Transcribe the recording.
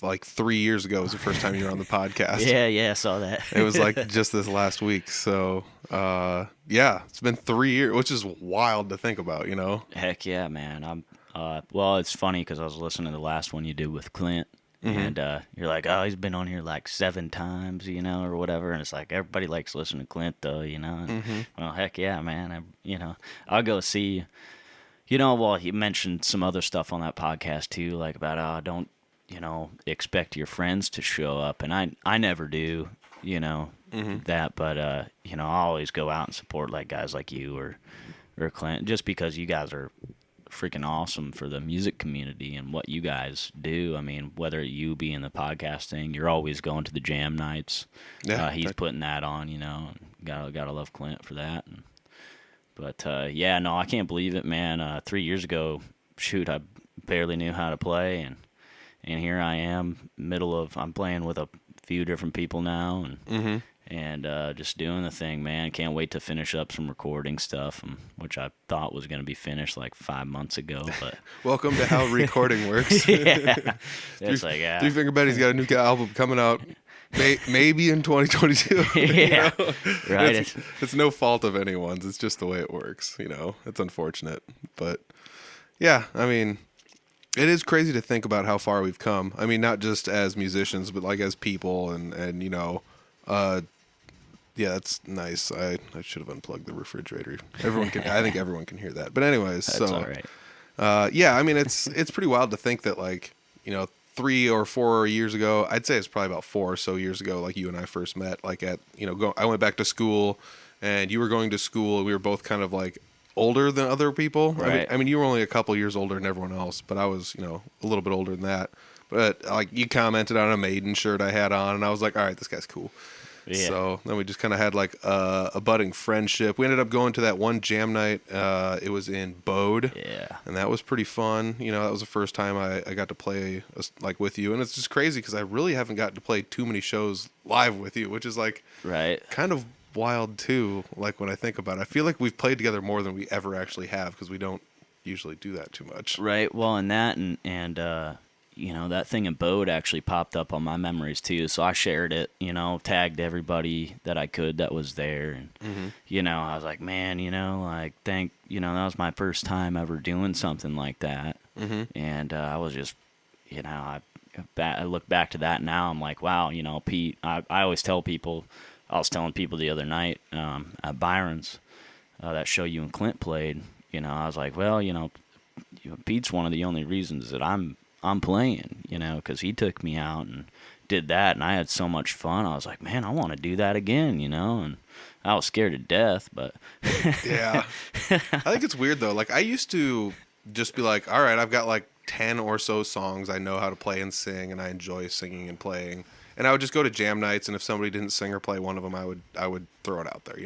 like 3 years ago was the first time you were on the podcast. Yeah, I saw that. It was like just this last week. So, yeah, it's been 3 years, which is wild to think about, you know? Heck yeah, man. Well, it's funny because I was listening to the last one you did with Clint, and you're like, oh, he's been on here like 7 times, or whatever. And it's like everybody likes listening to Clint, though, And, well, heck yeah, man. I'll go see. Well, he mentioned some other stuff on that podcast too, like about don't expect your friends to show up, and I never do, that, but I always go out and support like guys like you or Clint, just because you guys are freaking awesome for the music community and what you guys do. I mean, whether you be in the podcasting, you're always going to the jam nights. Yeah, He's putting that on, and gotta love Clint for that. But yeah, no, I can't believe it, man. 3 years ago, shoot, I barely knew how to play, and here I am, I'm playing with a few different people now, and just doing the thing, man. Can't wait to finish up some recording stuff, which I thought was going to be finished like 5 months ago. But welcome to how recording works. Yeah, it's like Three Finger Betty's got a new album coming out. Maybe in 2022. Yeah, right. It's no fault of anyone's. It's just the way it works. It's unfortunate, but yeah, I mean, it is crazy to think about how far we've come. I mean, not just as musicians, but like as people, and yeah, that's nice. I should have unplugged the refrigerator. Everyone can. I think everyone can hear that. But anyways, That's so all right. yeah, I mean, it's pretty wild to think that 3 or 4 years ago, I'd say it's probably about 4 or so years ago, like you and I first met, like at, I went back to school and you were going to school and we were both kind of like older than other people. Right. I mean, you were only a couple years older than everyone else, but I was, a little bit older than that. But like you commented on a Maiden shirt I had on and I was like, all right, this guy's cool. Yeah. So then we just kind of had like a budding friendship. We ended up going to that one jam night. It was in Bode. Yeah. And that was pretty fun. That was the first time I got to play like with you. And it's just crazy because I really haven't gotten to play too many shows live with you, which is like kind of wild too. Like when I think about it, I feel like we've played together more than we ever actually have because we don't usually do that too much. Right. Well, and that and that thing in Bode actually popped up on my memories too. So I shared it, tagged everybody that I could that was there. And, I was like, man, that was my first time ever doing something like that. And I was just, I look back to that now. I'm like, wow, Pete, I always tell people, I was telling people the other night at Byron's, that show you and Clint played, I was like, well, Pete's one of the only reasons that I'm playing, because he took me out and did that, and I had so much fun. I was like, man, I want to do that again, and I was scared to death, but yeah. I think it's weird though. Like I used to just be like, all right, I've got like 10 or so songs I know how to play and sing, and I enjoy singing and playing. And I would just go to jam nights, and if somebody didn't sing or play one of them, I would throw it out there,